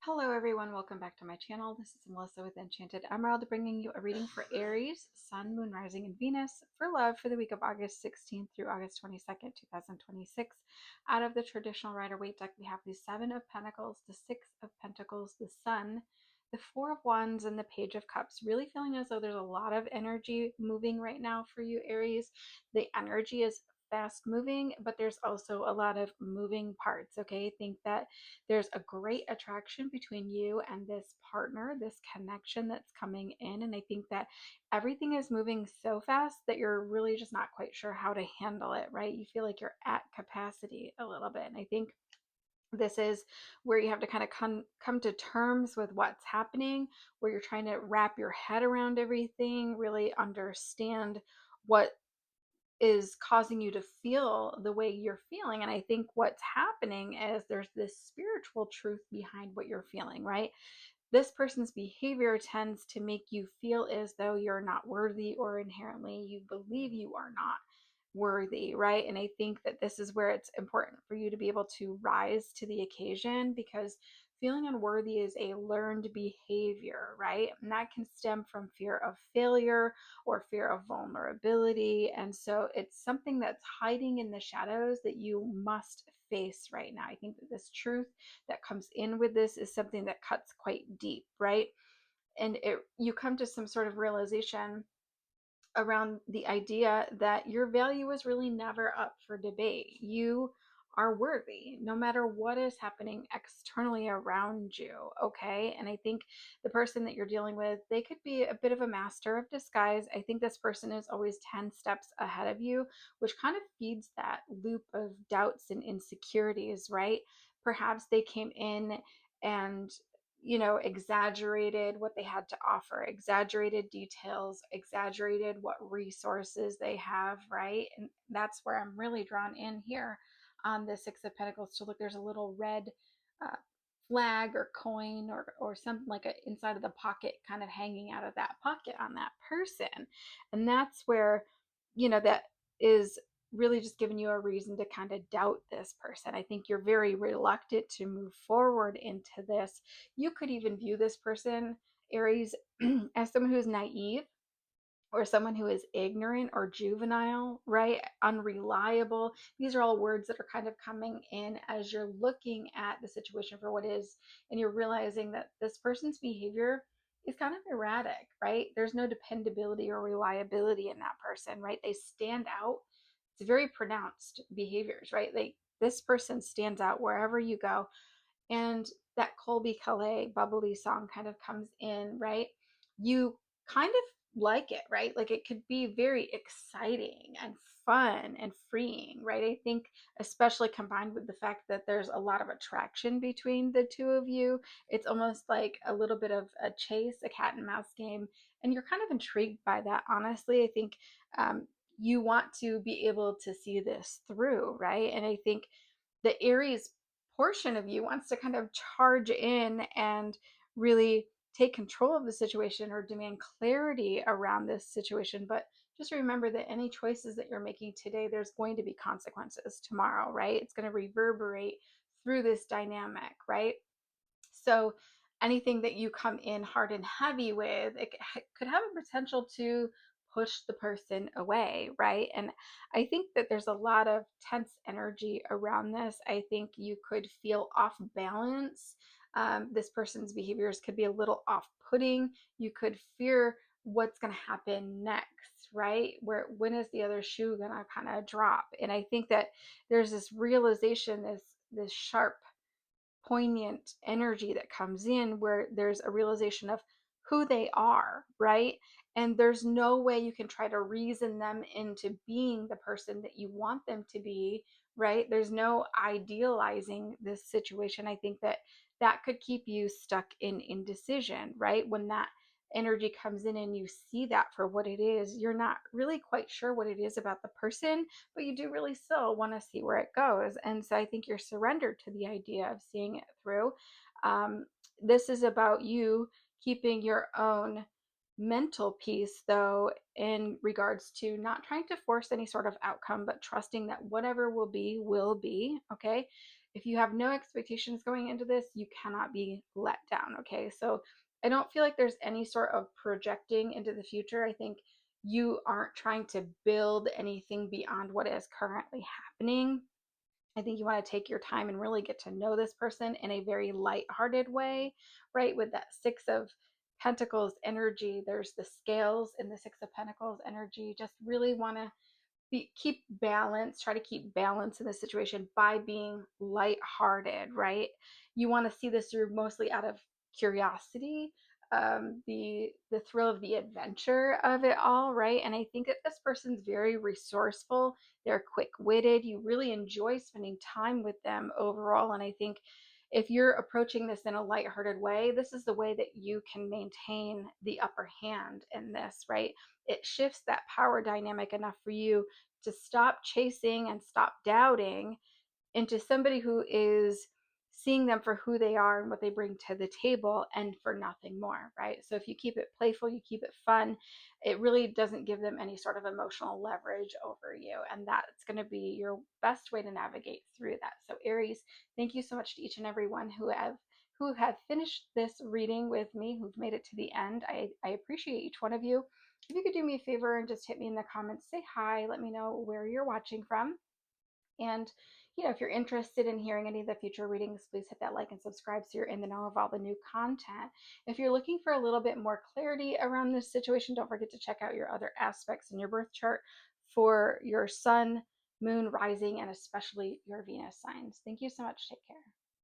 Hello everyone, welcome back to my channel. This is Melissa with Enchanted Emerald, bringing you a reading for Aries, Sun, Moon, Rising, and Venus for love for the week of August 16th through August 22nd, 2026. Out of the traditional Rider-Waite deck, we have the Seven of Pentacles, the Six of Pentacles, the Sun, the Four of Wands, and the Page of Cups. Really feeling as though there's a lot of energy moving right now for you, Aries. The energy is fast moving, but there's also a lot of moving parts. Okay, I think that there's a great attraction between you and this partner, this connection that's coming in. And I think that everything is moving so fast that you're really just not quite sure how to handle it, right? You feel like you're at capacity a little bit. And I think this is where you have to kind of come to terms with what's happening, where you're trying to wrap your head around everything, really understand what is causing you to feel the way you're feeling. And I think what's happening is there's this spiritual truth behind what you're feeling, right? This person's behavior tends to make you feel as though you're not worthy, or inherently you believe you are not worthy, right? And I think that this is where it's important for you to be able to rise to the occasion, because feeling unworthy is a learned behavior, right? And that can stem from fear of failure or fear of vulnerability. And so it's something that's hiding in the shadows that you must face right now. I think that this truth that comes in with this is something that cuts quite deep, right? And you come to some sort of realization around the idea that your value is really never up for debate. You are worthy no matter what is happening externally around you. Okay. And I think the person that you're dealing with, they could be a bit of a master of disguise. I think this person is always 10 steps ahead of you, which kind of feeds that loop of doubts and insecurities, right? Perhaps they came in and exaggerated what they had to offer, exaggerated details, exaggerated what resources they have, right? And that's where I'm really drawn in here on the Six of Pentacles. So look, there's a little red uh, flag or coin or something like inside of the pocket, kind of hanging out of that pocket on that person. And that's where, that is really just giving you a reason to kind of doubt this person. I think you're very reluctant to move forward into this. You could even view this person, Aries, as someone who's naive, or someone who is ignorant or juvenile, right? Unreliable. These are all words that are kind of coming in as you're looking at the situation for what it is, and you're realizing that this person's behavior is kind of erratic, right? There's no dependability or reliability in that person, right? They stand out. It's very pronounced behaviors, right? This person stands out wherever you go. And that Colby Calais bubbly song kind of comes in, right? You kind of like it, right? Like it could be very exciting and fun and freeing, right? I think, especially combined with the fact that there's a lot of attraction between the two of you, it's almost like a little bit of a chase, a cat and mouse game. And you're kind of intrigued by that, honestly. I think you want to be able to see this through, right? And I think the Aries portion of you wants to kind of charge in and really take control of the situation or demand clarity around this situation. But just remember that any choices that you're making today, there's going to be consequences tomorrow, right? It's going to reverberate through this dynamic, right? So anything that you come in hard and heavy with, it could have a potential to push the person away, right? And I think that there's a lot of tense energy around this. I think you could feel off balance. This person's behaviors could be a little off putting. You could fear what's going to happen next, right? When is the other shoe going to kind of drop? And I think that there's this realization, this sharp, poignant energy that comes in, where there's a realization of who they are, right? And there's no way you can try to reason them into being the person that you want them to be, right? There's no idealizing this situation. I think that that could keep you stuck in indecision, right? When that energy comes in and you see that for what it is, you're not really quite sure what it is about the person, but you do really still want to see where it goes. And so I think you're surrendered to the idea of seeing it through. This is about you keeping your own mental peace, though, in regards to not trying to force any sort of outcome, but trusting that whatever will be, will be. Okay. if you have no expectations going into this, you cannot be let down. Okay. So I don't feel like there's any sort of projecting into the future. I think you aren't trying to build anything beyond what is currently happening. I think you want to take your time and really get to know this person in a very light-hearted way, right? With that Six of Pentacles energy, there's the scales in the Six of Pentacles energy. Just really want to keep balance, try to keep balance in this situation by being lighthearted, right? You want to see this through mostly out of curiosity, the thrill of the adventure of it all, right? And I think that this person's very resourceful, they're quick-witted, you really enjoy spending time with them overall. And I think if you're approaching this in a lighthearted way, this is the way that you can maintain the upper hand in this, right? It shifts that power dynamic enough for you to stop chasing and stop doubting into somebody who is seeing them for who they are and what they bring to the table and for nothing more, right? So if you keep it playful, you keep it fun, it really doesn't give them any sort of emotional leverage over you. And that's going to be your best way to navigate through that. So Aries, thank you so much to each and every one who have finished this reading with me, who've made it to the end. I appreciate each one of you. If you could do me a favor and just hit me in the comments, say hi, let me know where you're watching from. And, if you're interested in hearing any of the future readings, please hit that like and subscribe so you're in the know of all the new content. If you're looking for a little bit more clarity around this situation, don't forget to check out your other aspects in your birth chart for your sun, moon, rising, and especially your Venus signs. Thank you so much. Take care.